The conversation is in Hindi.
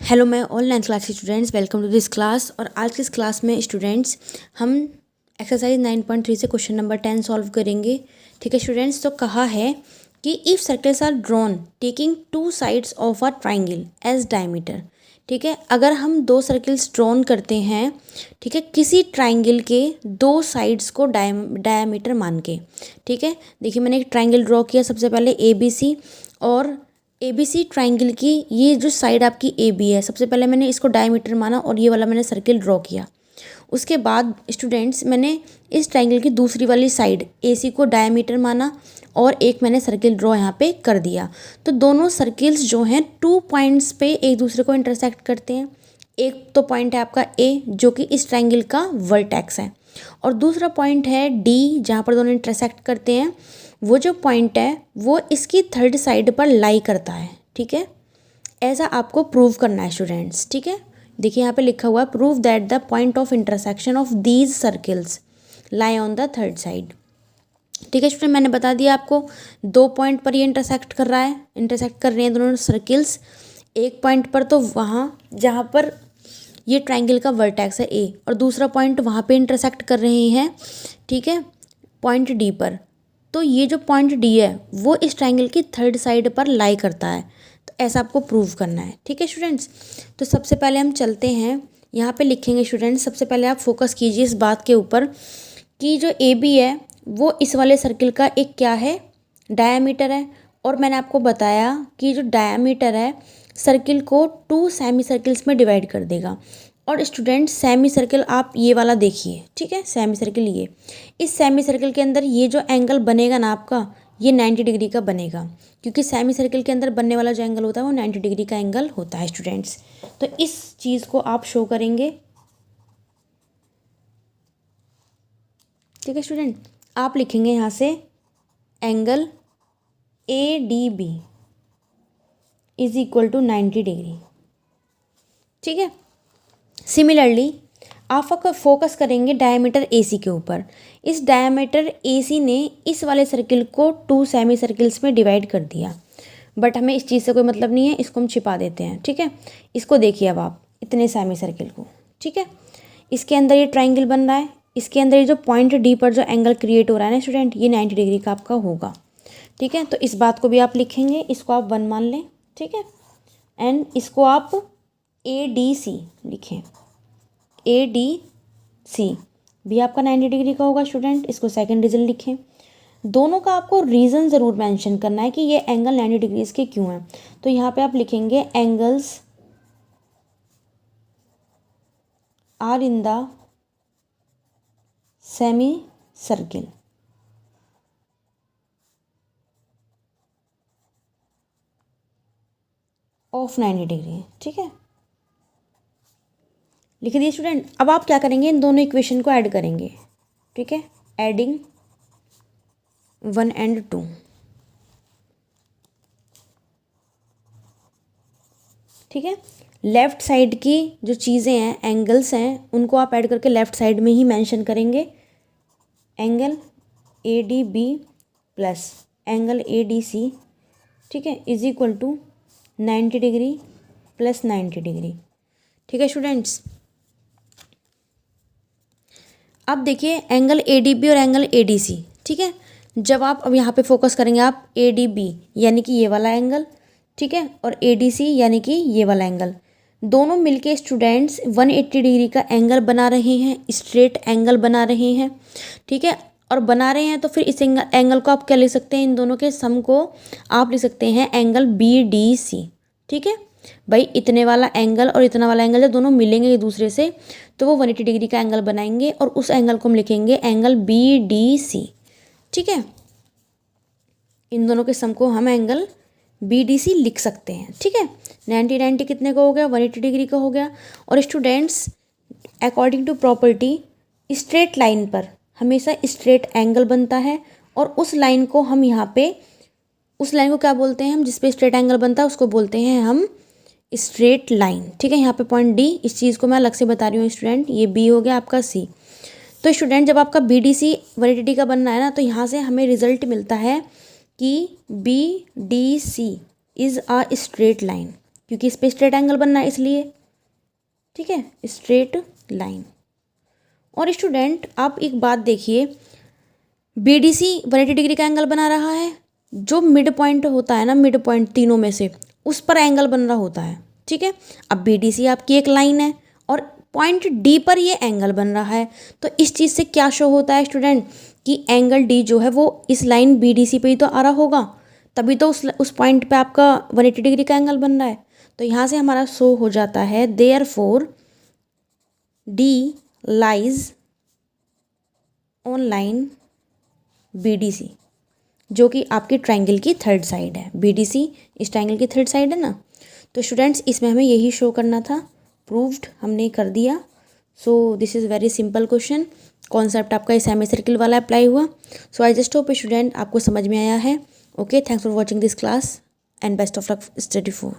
Hello my all 9th class के students, welcome to this class. और आज की इस क्लास में स्टूडेंट्स हम एक्सरसाइज 9.3 से क्वेश्चन नंबर 10 सॉल्व करेंगे। ठीक है स्टूडेंट्स, तो कहा है कि if circles are drawn taking two sides of a triangle as diameter. ठीक है, अगर हम दो सर्कल्स ड्रॉन करते हैं, ठीक है, किसी ट्राइंगल के दो साइड्स को डायमीटर मान के। ठीक है, देखिए मैंने एक ट्राइंगल ड्रॉ किया सबसे पहले ABC, और ABC ट्राइंगल की ये जो साइड आपकी AB है, सबसे पहले मैंने इसको डायमीटर माना और ये वाला मैंने सर्किल ड्रॉ किया। उसके बाद स्टूडेंट्स मैंने इस ट्राइंगल की दूसरी वाली साइड AC को डायमीटर माना और एक मैंने सर्किल ड्रॉ यहाँ पे कर दिया। तो दोनों सर्किल्स जो हैं 2 पॉइंट्स पे एक दूसरे को इंटरसेक्ट करते हैं। एक तो पॉइंट है आपका A जो कि इस ट्राइंगल का वर्टेक्स है, और दूसरा पॉइंट है D जहाँ पर दोनों इंटरसेक्ट करते हैं। वो जो पॉइंट है वो इसकी थर्ड साइड पर लाई करता है। ठीक है, ऐसा आपको प्रूव करना है स्टूडेंट्स। ठीक है, देखिए यहाँ पे लिखा हुआ है prove that the point of intersection of these circles lie on the third side. ठीक है स्टूडेंट, मैंने बता दिया आपको दो पॉइंट पर ये इंटरसेक्ट कर रहा है, इंटरसेक्ट कर रहे हैं दोनों सर्किल्स। एक पॉइंट पर तो वहाँ जहाँ पर ये ट्राइंगल का वर्टेक्स है A, और दूसरा पॉइंट वहाँ पे इंटरसेक्ट कर रहे हैं। ठीक है, पॉइंट D पर। तो ये जो पॉइंट D है वो इस ट्राइंगल की थर्ड साइड पर लाई करता है। तो ऐसा आपको प्रूव करना है। ठीक है स्टूडेंट्स, तो सबसे पहले हम चलते हैं, यहाँ पे लिखेंगे स्टूडेंट्स। सबसे पहले आप फोकस कीजिए इस बात के ऊपर कि जो AB है वो इस वाले सर्किल का एक क्या है, डायामीटर है। और मैंने आपको बताया कि जो डायामीटर है सर्किल को 2 सेमी सर्किल्स में डिवाइड कर देगा। और स्टूडेंट सेमी सर्किल आप ये वाला देखिए, ठीक है, सेमी सर्किल ये, इस सेमी सर्किल के अंदर ये जो एंगल बनेगा ना आपका, ये 90 डिग्री का बनेगा, क्योंकि सेमी सर्किल के अंदर बनने वाला जो एंगल होता है वो 90 डिग्री का एंगल होता है स्टूडेंट्स। तो इस चीज़ को आप शो करेंगे। ठीक है स्टूडेंट, आप लिखेंगे यहाँ से angle ADB is equal to 90 degree. ठीक है, सिमिलरली आप फोकस करेंगे डायमीटर AC के ऊपर। इस डायमीटर AC ने इस वाले सर्किल को 2 सेमी सर्किल्स में डिवाइड कर दिया, बट हमें इस चीज़ से कोई मतलब नहीं है, इसको हम छिपा देते हैं। ठीक है, इसको देखिए अब आप इतने सेमी सर्किल को। ठीक है, इसके अंदर ये ट्राइंगल बन रहा है, इसके अंदर ये जो पॉइंट D पर जो एंगल क्रिएट हो रहा है ना स्टूडेंट, ये 90 डिग्री का आपका होगा। ठीक है, तो इस बात को भी आप लिखेंगे, इसको आप 1 मान लें। ठीक है, एंड इसको आप ADC लिखें, ADC भी आपका 90 डिग्री का होगा स्टूडेंट, इसको सेकंड रीजन लिखें। दोनों का आपको रीज़न ज़रूर मेंशन करना है कि ये एंगल 90 डिग्रीज के क्यों हैं। तो यहाँ पे आप लिखेंगे angles are in the semi circle. Of 90 degree. ठीक है, लिख दिए स्टूडेंट। अब आप क्या करेंगे, इन दोनों इक्वेशन को ऐड करेंगे। ठीक है, एडिंग 1 and 2। ठीक है, लेफ़्ट साइड की जो चीज़ें हैं, एंगल्स हैं, उनको आप ऐड करके लेफ़्ट साइड में ही मेंशन करेंगे। Angle ADB plus angle ADC, ठीक है, is equal to 90 degree plus 90 degree. ठीक है स्टूडेंट्स, अब देखिए एंगल ADB और एंगल ADC। ठीक है, जब आप अब यहाँ पे फोकस करेंगे आप ADB यानी कि ये वाला एंगल, ठीक है, और ADC यानी कि ये वाला एंगल, दोनों मिलके स्टूडेंट्स 180 डिग्री का एंगल बना रहे हैं, स्ट्रेट एंगल बना रहे हैं। ठीक है, और बना रहे हैं तो फिर इस एंगल को आप क्या लिख सकते हैं, इन दोनों के सम को आप लिख सकते हैं एंगल BDC। ठीक है भाई, इतने वाला एंगल और इतना वाला एंगल जब दोनों मिलेंगे एक दूसरे से तो वो 180 डिग्री का एंगल बनाएंगे, और उस एंगल को हम लिखेंगे एंगल BDC। ठीक है, इन दोनों के सम को हम एंगल BDC लिख सकते हैं। ठीक है, 90 कितने का हो गया, 180 डिग्री का हो गया। और students according to property straight line पर हमेशा स्ट्रेट एंगल बनता है, और उस लाइन को हम यहाँ पे, उस लाइन को क्या बोलते हैं हम, जिस पे स्ट्रेट एंगल बनता है उसको बोलते हैं हम स्ट्रेट लाइन। ठीक है, यहाँ पे पॉइंट D, इस चीज़ को मैं अलग से बता रही हूँ स्टूडेंट, ये B हो गया आपका C। तो स्टूडेंट जब आपका BDC 180 का बनना है ना, तो यहाँ से हमें रिजल्ट मिलता है कि BDC is a straight line. क्योंकि इस पर स्ट्रेट एंगल बनना है इसलिए, ठीक है, स्ट्रेट लाइन। और स्टूडेंट आप एक बात देखिए, BDC 180 डिग्री का एंगल बना रहा है, जो मिड पॉइंट होता है ना, मिड पॉइंट तीनों में से उस पर एंगल बन रहा होता है, ठीक है। अब BDC आपकी एक लाइन है और पॉइंट D पर ये एंगल बन रहा है, तो इस चीज़ से क्या शो होता है स्टूडेंट कि एंगल D जो है वो इस लाइन BDC पे ही तो आ रहा होगा, तभी तो उस पॉइंट पे आपका 180 डिग्री का एंगल बन रहा है। तो यहाँ से हमारा शो हो जाता है therefore D lies on line BDC, जो कि आपकी ट्रायंगल की थर्ड साइड है। BDC इस ट्रायंगल की थर्ड साइड है ना। तो स्टूडेंट्स इसमें हमें यही शो करना था, प्रूव्ड हमने कर दिया। So this is very simple question, concept आपका इस सेमी सर्किल वाला अप्लाई हुआ। सो आई जस्ट होप स्टूडेंट आपको समझ में आया है। Okay, thanks for watching this class and best of luck study for.